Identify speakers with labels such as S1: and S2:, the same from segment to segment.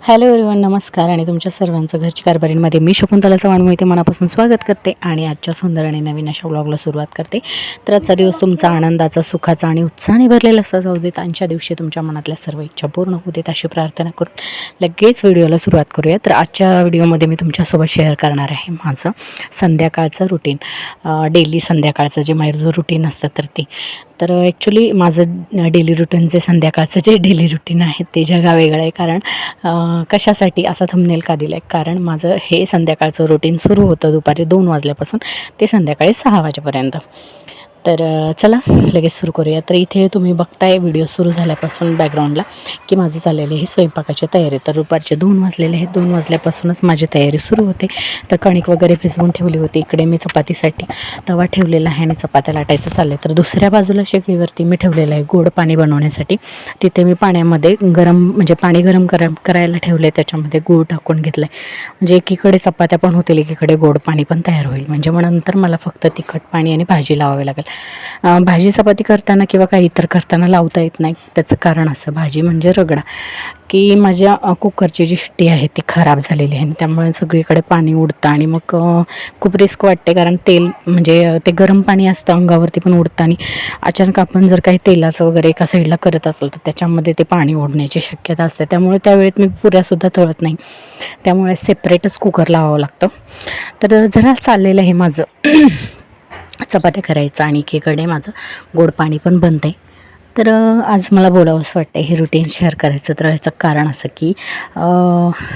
S1: Hello everyone, नमस्कार आणि तुमच्या सर्वांचं घरची कारभारीमध्ये मी शकुंतला चव्हाण मोहिते मनापासून स्वागत करते आणि आजच्या सुंदर आणि नवीन अशा व्लॉगला सुरुवात करते. तर आजचा दिवस तुमचा आनंदाचा, सुखाचा आणि उत्साहाने भरलेला असा जाऊ देत. आजच्या दिवशी तुमच्या मनातल्या सर्व इच्छा पूर्ण होऊ देत अशी प्रार्थना करून लगेच व्हिडिओला सुरुवात करूया. तर आजच्या व्हिडिओमध्ये मी तुमच्यासोबत शेअर करणार आहे माझं संध्याकाळचं रुटीन, डेली संध्याकाळचं जे माझं रुटीन असतं तर ॲक्च्युली माझं डेली रुटीन जे संध्याकाळचं जे डेली रुटीन आहे ते जगा वेगळं आहे. कारण कशासाठी असा थंबनेल का दिला आहे, कारण माझं हे संध्याकाळचं रुटीन सुरू होतं दुपारी 2 वाजल्यापासून ते संध्याकाळी 6 वाजेपर्यंत. तर चला लगेच सुरू करूया. तर इथे तुम्ही बघताय व्हिडिओ सुरू झाल्यापासून बॅकग्राऊंडला की माझं चाललेलं आहे स्वयंपाकाची तयारी. तर दुपारचे 2 वाजलेले आहेत, 2 वाजल्यापासूनच माझी तयारी सुरू होते. तर कणिक वगैरे भिजवून ठेवली होती. इकडे मी चपातीसाठी तवा ठेवलेला आहे आणि चपात्या लाटायचं चाललं आहे. तर दुसऱ्या बाजूला शेगडीवरती मी ठेवलेलं आहे गोड पाणी बनवण्यासाठी. तिथे मी पाण्यामध्ये पाणी गरम करायला ठेवलं आहे, त्याच्यामध्ये गूळ टाकून घेतलं आहे. म्हणजे एकीकडे चपात्या पण होतील, एकीकडे गोड पाणी पण तयार होईल. म्हणजे मग नंतर मला फक्त तिखट पाणी आणि भाजी लावावी लागेल. भाजी चपाती करताना किंवा काही इतर करताना लावता येत नाही. त्याचं कारण असं, भाजी म्हणजे रगडा, की माझ्या कुकरची जी शिट्टी आहे ती खराब झालेली आहे. त्यामुळे सगळीकडे पाणी उडतं आणि मग खूप रिस्क वाटते. कारण तेल ते गरम पाणी असतं अंगावरती पण उडतं आणि अचानक आपण जर काही तेलाचं वगैरे एका साईडला करत असेल तर त्याच्यामध्ये ते पाणी ओढण्याची शक्यता असते. त्यामुळे त्यावेळेत मी पुऱ्यासुद्धा तळत नाही, त्यामुळे सेपरेटच कुकर लावावं लागतं. तर जरा चाललेलं आहे माझं चपात्या करायचं आणि एकीकडे माझं गोड पाणी पण बनतं आहे. तर आज मला बोलावंसं वाटतं हे रुटीन शेअर करायचं. तर ह्याचं कारण असं की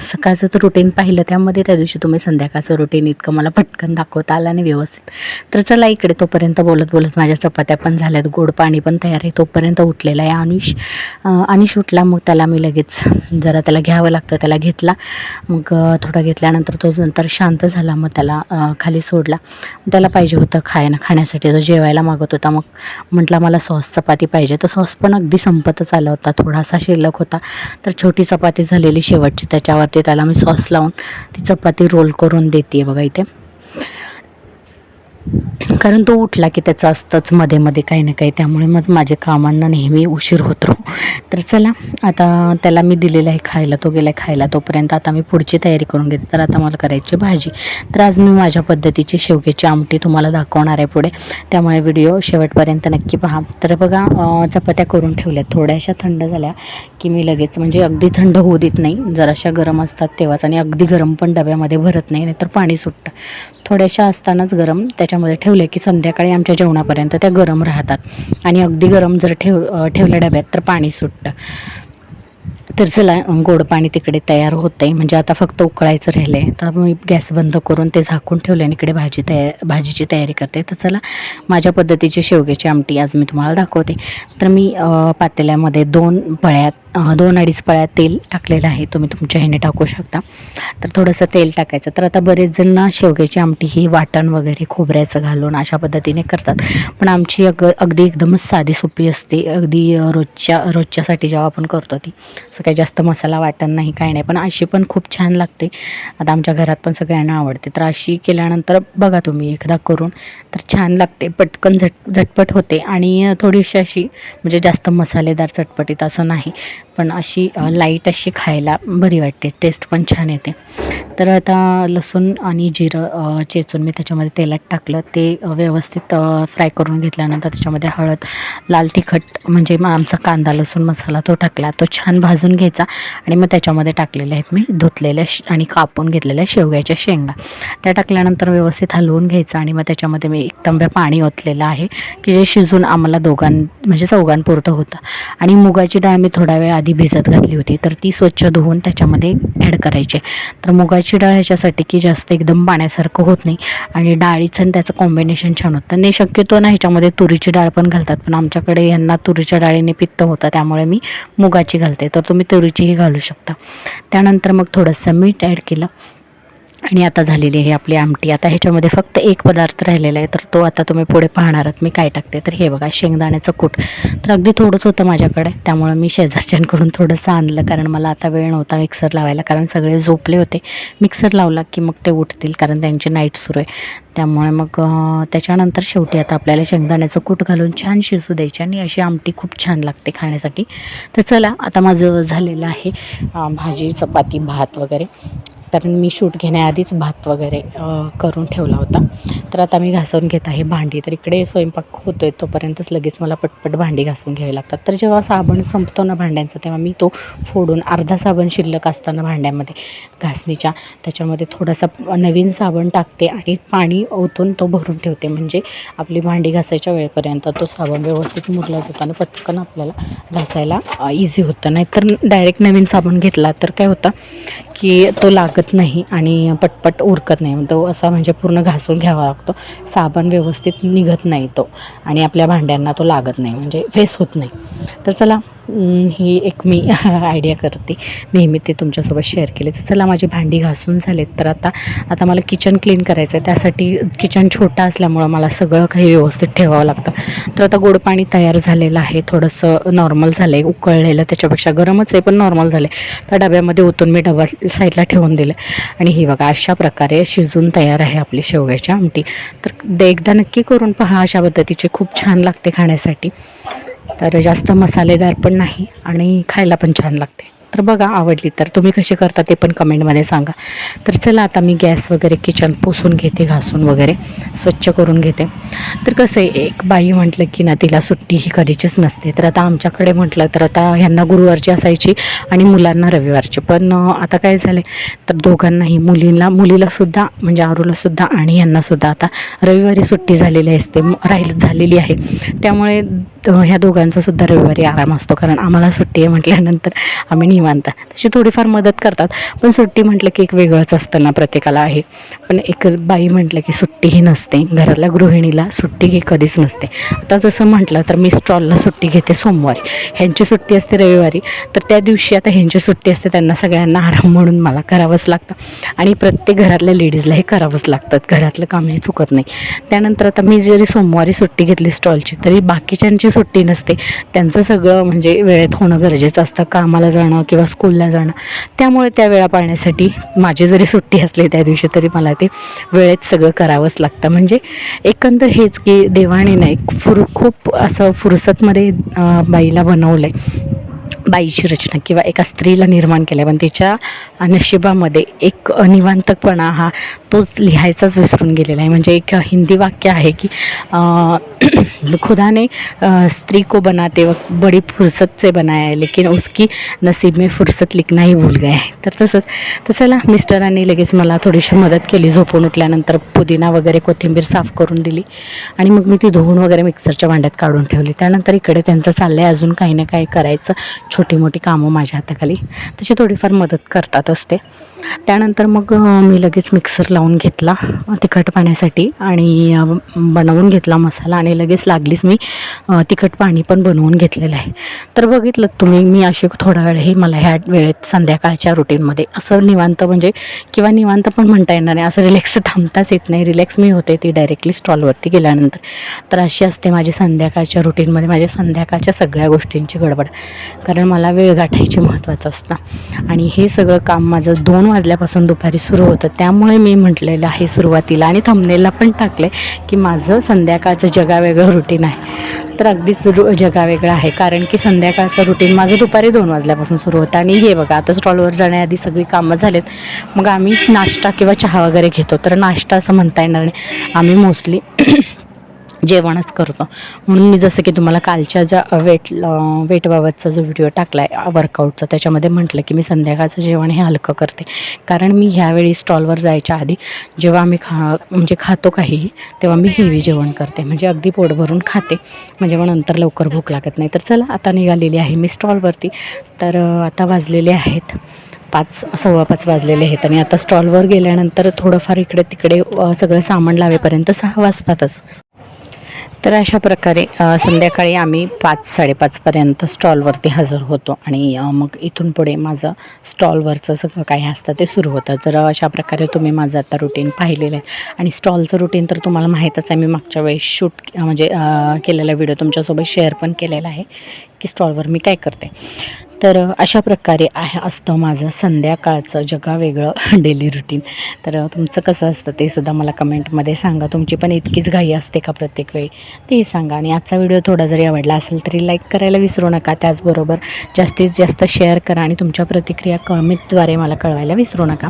S1: सकाळचं तर रुटीन पाहिलं, त्यामध्ये त्या दिवशी तुम्ही संध्याकाळचं रुटीन इतकं मला पटकन दाखवता आलं आणि व्यवस्थित. तर चला इकडे तोपर्यंत बोलत बोलत माझ्या चपात्या पण झाल्यात, गोड पाणी पण तयार आहे. तोपर्यंत उठलेला आहे अनिश उठला. मग त्याला मी लगेच त्याला घ्यावं लागतं, त्याला घेतला. मग थोडा घेतल्यानंतर तो नंतर शांत झाला. मग त्याला खाली सोडला. त्याला पाहिजे होतं खाण्यासाठी, तो जेवायला मागत होता. मग म्हटला मला सॉस चपाती पाहिजे. तर सॉस पण अगदी संपतच आला होता, थोडासा शिल्लक होता. तर छोटी चपाती झालेली शेवटची, त्याच्यावरती त्याला मी सॉस लावून ती चपाती रोल करून देते बघा इथे. कारण तो उठला की त्याचं असतंच मध्ये मध्ये काही ना काही, त्यामुळे मग माझ्या कामांना नेहमी उशीर होतो. तर चला आता त्याला मी दिलेलं आहे खायला, तो गेला खायला. तोपर्यंत आता मी पुढची तयारी करून घेते. तर आता मला करायची भाजी. तर आज मी माझ्या पद्धतीची शेवग्याची आमटी तुम्हाला दाखवणार आहे पुढे, त्यामुळे व्हिडिओ शेवटपर्यंत नक्की पहा. तर बघा चपात्या करून ठेवल्या, थोड्याशा थंड झाल्या की मी लगेच, म्हणजे अगदी थंड होऊ देत नाही, जराशा गरम असतात तेव्हाच. आणि अगदी गरम पण डब्यामध्ये भरत नाही, नाहीतर पाणी सुटतं. थोड्याशा असतानाच गरम त्याच्यामध्ये ठेवले की संध्याकाळी आमच्या जेवणापर्यंत त्या गरम राहतात. आणि अगदी गरम जर ठेवल्या डब्यात तर पाणी सुटतं. तर चला गोड पाणी तिकडे तयार होतं आहे, म्हणजे आता फक्त उकळायचं राहिलं आहे. तर मी गॅस बंद करून ते झाकून ठेवले आणि इकडे भाजीची तयारी करते. तर चला माझ्या पद्धतीची शेवग्याची आमटी आज मी तुम्हाला दाखवते. तर मी पातेल्यामध्ये 2-2.5 पळ्या तेल टाकलेलं आहे, तुम्ही तुमच्या ह्याने टाकू शकता. तर थोडंसं तेल टाकायचं. तर आता बरेच जण शेवग्याची आमटी ही वाटण वगैरे खोबऱ्याचं घालून अशा पद्धतीने करतात, पण आमची अगदी एकदमच साधी सोपी असते. अगदी रोजच्यासाठी जेव्हा आपण करतो ती, असं काही जास्त मसाला वाटण नाही, काही नाही, पण अशी पण खूप छान लागते. आता आमच्या घरात पण सगळ्यांना आवडते. तर अशी केल्यानंतर बघा तुम्ही एकदा करून, तर छान लागते, पटकन झटपट होते आणि थोडीशी अशी, म्हणजे जास्त मसालेदार चटपटीत असं नाही, पण अशी लाईट अशी खायला बरी वाटते, टेस्ट पण छान येते. तर आता लसूण आणि जिरं चेचून मी त्याच्यामध्ये तेलात टाकलं. ते व्यवस्थित फ्राय करून घेतल्यानंतर त्याच्यामध्ये हळद, लाल तिखट, म्हणजे मग आमचा कांदा लसूण मसाला तो टाकला. तो छान भाजून घ्यायचा आणि मग त्याच्यामध्ये टाकलेले आहेत मी धुतलेल्या आणि कापून घेतलेल्या शेवग्याच्या शेंगा. त्या टाकल्यानंतर व्यवस्थित हलवून घ्यायचं आणि मग त्याच्यामध्ये मी 1 तांब्या पाणी ओतलेलं आहे, की जे शिजून आम्हाला चौघांपुरतं होतं. आणि मुगाची डाळ मी थोडा वेळ आधी भिजत घातली होती, तर ती स्वच्छ धुवून त्याच्यामध्ये ॲड करायची. तर मुगाची डाळ ह्याच्यासाठी की जास्त एकदम पाण्यासारखं होत नाही आणि डाळीचं आणि त्याचं कॉम्बिनेशन छान होतं. नाही शक्यतो ना ह्याच्यामध्ये तुरीची डाळ पण घालतात, पण आमच्याकडे यांना तुरीच्या डाळीने पित्त होतं, त्यामुळे मी मुगाची घालते. तर तुम्ही तुरीचीही घालू शकता. त्यानंतर मग थोडंसं मीठ ॲड केलं आणि आता झालेली आहे आपली आमटी. आता ह्याच्यामध्ये फक्त एक पदार्थ राहिलेला आहे, तर तो आता तुम्ही पुढे पाहणार आहात मी काय टाकते. तर हे बघा, शेंगदाण्याचं कूट. तर अगदी थोडंच होतं माझ्याकडे, त्यामुळं मी शेजारच्यांकडून थोडंसं आणलं, कारण मला आता वेळ नव्हता मिक्सर लावायला, कारण सगळे झोपले होते. मिक्सर लावला की मग ते उठतील, कारण त्यांची नाईट सुरू आहे. त्यामुळे मग त्याच्यानंतर शेवटी आता आपल्याला शेंगदाण्याचं कूट घालून छान शिजू द्यायची, आणि अशी आमटी खूप छान लागते खाण्यासाठी. तर चला, आता माझं झालेलं आहे भाजी, चपाती, भात वगैरे, कारण मी शूट घेण्याआधीच भात वगैरे करून ठेवला होता. तर आता मी घासून घेत आहे भांडी. तर इकडे स्वयंपाक होतो आहे तोपर्यंतच लगेच मला पटपट भांडी घासून घ्यावी लागतात. तर जेव्हा साबण संपतो ना भांड्यांचा, तेव्हा मी तो फोडून, अर्धा साबण शिल्लक असताना भांड्यामध्ये घासणीच्या, त्याच्यामध्ये थोडासा नवीन साबण टाकते आणि पाणी ओतून तो भरून ठेवते. म्हणजे आपली भांडी घासायच्या वेळेपर्यंत तो साबण व्यवस्थित मुरला जातो आणि पटकन आपल्याला घासायला इझी होतं. नाहीतर डायरेक्ट नवीन साबण घेतला तर काय होतं की तो लागत नाही आणि पटपट उरकत नाही. तो असा म्हणजे पूर्ण घासून घ्यावा लागतो. साबण व्यवस्थित निघत नाही तो, आणि आपल्या भांड्यांना तो लागत नाही, म्हणजे फेस होत नाही. तर चला, ही एक मी आयडिया करते नेहमी, ते तुमच्यासोबत शेअर केले. तर चला, माझी भांडी घासून झालेत. तर आता मला किचन क्लीन करायचं आहे. त्यासाठी किचन छोटा असल्यामुळं मला सगळं काही व्यवस्थित ठेवावं लागतं. तर आता गोड पाणी तयार झालेलं आहे, थोडंसं नॉर्मल झालं आहे, उकळलेलं, त्याच्यापेक्षा गरमच आहे पण नॉर्मल झालं आहे. तर डब्यामध्ये ओतून मी डबा साईडला ठेवून दिलं, आणि ही बघा अशा प्रकारे शिजून तयार आहे आपली शेवग्याची आमटी. तर एकदा नक्की करून पहा, अशा पद्धतीचे खूप छान लागते खाण्यासाठी. तर जास्त मसालेदार पण नाही आणि खायला पण छान लागते. तर बघा, आवडली तर तुम्ही कशी करता ते पण कमेंटमध्ये सांगा. तर चला, आता मी गॅस वगैरे किचन पुसून घेते, घासून वगैरे स्वच्छ करून घेते. तर कसं आहे, एक बाई म्हटलं की ना, तिला सुट्टी ही कधीचीच नसते. तर आता आमच्याकडे म्हटलं तर आता ह्यांना गुरुवारची असायची आणि मुलांना रविवारची. पण आता काय झालं आहे, तर दोघांनाही, मुलीलासुद्धा म्हणजे आरूलासुद्धा आणि यांनासुद्धा आता रविवारी सुट्टी झालेली असते, झालेली आहे. त्यामुळे ह्या दोघांचासुद्धा रविवारी आराम असतो, कारण आम्हाला सुट्टी आहे म्हटल्यानंतर आम्ही निवांत. तशी थोडीफार मदत करतात, पण सुट्टी म्हटलं की एक वेगळंच असतं ना, प्रत्येकाला आहे. पण एक बाई म्हटलं की सुट्टीही नसते, घरातल्या गृहिणीला सुट्टी ही कधीच नसते. आता जसं म्हटलं तर मी स्टॉलला सुट्टी घेते सोमवारी, ह्यांची सुट्टी असते रविवारी. तर त्या दिवशी आता ह्यांची सुट्टी असते, त्यांना सगळ्यांना आराम म्हणून मला करावंच लागतं, आणि प्रत्येक घरातल्या लेडीजलाही करावंच लागतं, घरातलं कामही चुकत नाही. त्यानंतर आता मी जरी सोमवारी सुट्टी घेतली स्टॉलची, तरी बाकीच्यांची सुट्टी नसते, त्यांचं सगळं म्हणजे वेळेत होणं गरजेचं असतं, कामाला जाणं किंवा स्कूलला जाणं. त्यामुळे त्या वेळा पाळण्यासाठी माझी जरी सुट्टी असली त्या दिवशी, तरी मला ते वेळेत सगळं करावंच लागतं. म्हणजे एकंदर हेच की देवाने नाही खूप असं फुरसतमध्ये बाईला बनवलं आहे, बाईची रचना किंवा एका स्त्रीला निर्माण केलं, पण तिच्या नशिबामध्ये एक निवांतपणा हा तोच लिहायचाच विसरून गेलेला आहे. म्हणजे एक हिंदी वाक्य आहे की खुदा ने स्त्री को बनाते वक्त बड़ी फुर्सत से बनाया है, लेकिन उसकी नसीब में फुर्सत लिखना ही भूल गया है. तर तसंच. तर चला, मिस्टरांनी लगेच मला थोडीशी मदत केली. झोपून उठल्यानंतर पुदिना वगैरे, कोथिंबीर साफ करून दिली, आणि मग मी ती धुवून वगैरे मिक्सरच्या भांड्यात काढून ठेवली. त्यानंतर इकडे त्यांचं चाललं आहे अजून काही ना काही करायचं, छोटी मोठी कामं माझ्या हाताखाली, तशी थोडीफार मदत करतात असते. त्यानंतर मग मी लगेच मिक्सर लावून घेतला तिखट पाण्यासाठी, आणि बनवून घेतला मसाला, आणि लगेच लागलीच मी तिखट पाणी पण बनवून घेतलेलं आहे. तर बघितलं तुम्ही, मी अशी थोडा वेळ ही मला ह्या वेळेत संध्याकाळच्या रुटीनमध्ये असं निवांत, म्हणजे किंवा निवांत पण म्हणता येणार नाही, असं रिलॅक्स थांबताच येत नाही. रिलॅक्स मी होते ती डायरेक्टली स्टॉलवरती गेल्यानंतर. तर अशी असते माझी संध्याकाळच्या रुटीनमध्ये, माझ्या संध्याकाळच्या सगळ्या गोष्टींची गडबड, कारण मला वेळ गाठायची महत्त्वाचं असतं. आणि हे सगळं काम माझं 2 वाजल्यापासून दुपारी सुरू होतं. त्यामुळे मी म्हटलेलं आहे सुरुवातीला, आणि थंबनेलला पण टाकले की माझं संध्याकाळचं जगावेगळं रुटीन आहे. तर अगदीच जगावेगळं आहे, कारण की संध्याकाळचं रुटीन माझं दुपारी 2 वाजल्यापासून सुरू होतं. आणि हे बघा, आता स्टॉलवर जाण्याआधी सगळी कामं झालेत, मग आम्ही नाश्ता किंवा चहा वगैरे घेतो. तर नाश्ता असं म्हणता येणार नाही, आम्ही मोस्टली जेवणच करतो. म्हणून मी जसं की तुम्हाला कालच्या ज्या वेटबाबतचा जो व्हिडिओ टाकला आहे वर्कआउटचा, त्याच्यामध्ये म्हटलं की मी संध्याकाळचं जेवण हे हलकं करते, कारण मी ह्यावेळी स्टॉलवर जायच्या आधी जेव्हा आम्ही म्हणजे खातो काहीही, तेव्हा मी हेवी जेवण करते, म्हणजे अगदी पोट भरून खाते, म्हणजे मग नंतर लवकर भूक लागत नाही. तर चला, आता निघालेली आहे मी स्टॉलवरती. तर आता वाजलेले आहेत 5, 5:15 वाजलेले आहेत, आणि आता स्टॉलवर गेल्यानंतर थोडंफार इकडे तिकडे सगळं सामान लावेपर्यंत 6 वाजतातच. तर अशा प्रकारे संध्याकाळी आम्ही 5-5:30पर्यंत स्टॉलवरती हजर होतो आणि मग इथून पुढे माझं स्टॉलवरचं सगळं काही असतं ते सुरू होतं. तर अशा प्रकारे तुम्ही माझं आता रुटीन पाहिलेलं आहे आणि स्टॉलचं रुटीन तर तुम्हाला माहीतच आहे. मी मागच्या वेळेस शूट म्हणजे केलेला व्हिडिओ तुमच्यासोबत शेअर पण केलेला आहे की स्टॉलवर मी काय करते. तर अशा प्रकारे असतं माझं संध्याकाळचं जगावेगळं डेली रुटीन. तर तुमचं कसं असतं ते सुद्धा मला कमेंटमध्ये सांगा. तुमची पण इतकीच घाई असते का प्रत्येक वेळी तेही सांगा. आणि आजचा व्हिडिओ थोडा जरी आवडला असेल तरी लाईक करायला विसरू नका. त्याचबरोबर जास्तीत जास्त शेअर करा आणि तुमच्या प्रतिक्रिया कमेंटद्वारे मला कळवायला विसरू नका.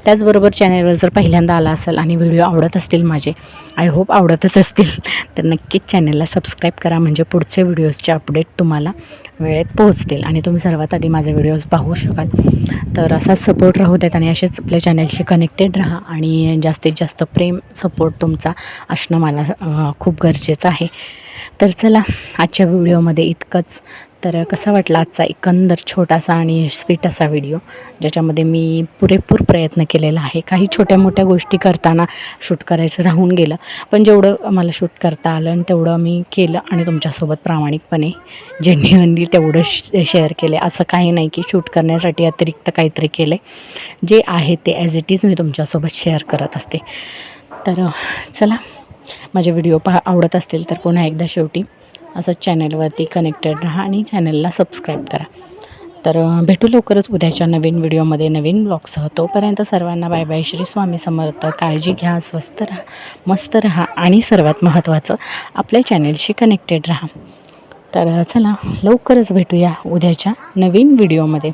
S1: त्याचबरोबर चॅनलवर जर पहिल्यांदा आला असेल आणि व्हिडिओ आवडत असतील माझे, आय होप आवडतच असतील, तर नक्कीच चॅनलला सबस्क्राईब करा. म्हणजे पुढचे व्हिडिओजचे अपडेट तुम्हाला वेळेत पोहोचतील आणि तुम्ही सर्वात आधी माझे व्हिडिओज पाहू शकाल. तर असाच सपोर्ट राहू देत आणि असेच आपल्या चॅनलशी कनेक्टेड राहा आणि जास्तीत जास्त प्रेम सपोर्ट तुमचा असणं मला खूप गरजेचं आहे. तर चला आजच्या व्हिडिओमध्ये इतकंच. तर कसा वाटला आजचा एकंदर छोटासा आणि स्वीट असा व्हिडिओ, ज्याच्यामध्ये मी पुरेपूर प्रयत्न केलेला आहे. काही छोट्या मोठ्या गोष्टी करताना शूट करायचं राहून गेलं, पण जेवढं मला शूट करता आलं आणि तेवढं मी केलं आणि तुमच्यासोबत प्रामाणिकपणे जेन्युइनली तेवढं शेअर केले. असं काही नाही की शूट करण्यासाठी अतिरिक्त काहीतरी केलं आहे. जे आहे ते ॲज इट इज मी तुमच्यासोबत शेअर करत असते. तर चला, माझे व्हिडिओ आवडत असतील तर पुन्हा एकदा शेवटी असंच चॅनलवरती कनेक्टेड राहा आणि चॅनलला सबस्क्राईब करा. तर भेटू लवकरच उद्याच्या नवीन व्हिडिओमध्ये नवीन ब्लॉगसह. तोपर्यंत सर्वांना बाय बाय. श्री स्वामी समर्थ. काळजी घ्या, स्वस्थ राहा, मस्त राहा आणि सर्वात महत्त्वाचं आपल्या चॅनलशी कनेक्टेड राहा. तर चला लवकरच भेटूया उद्याच्या नवीन व्हिडिओमध्ये.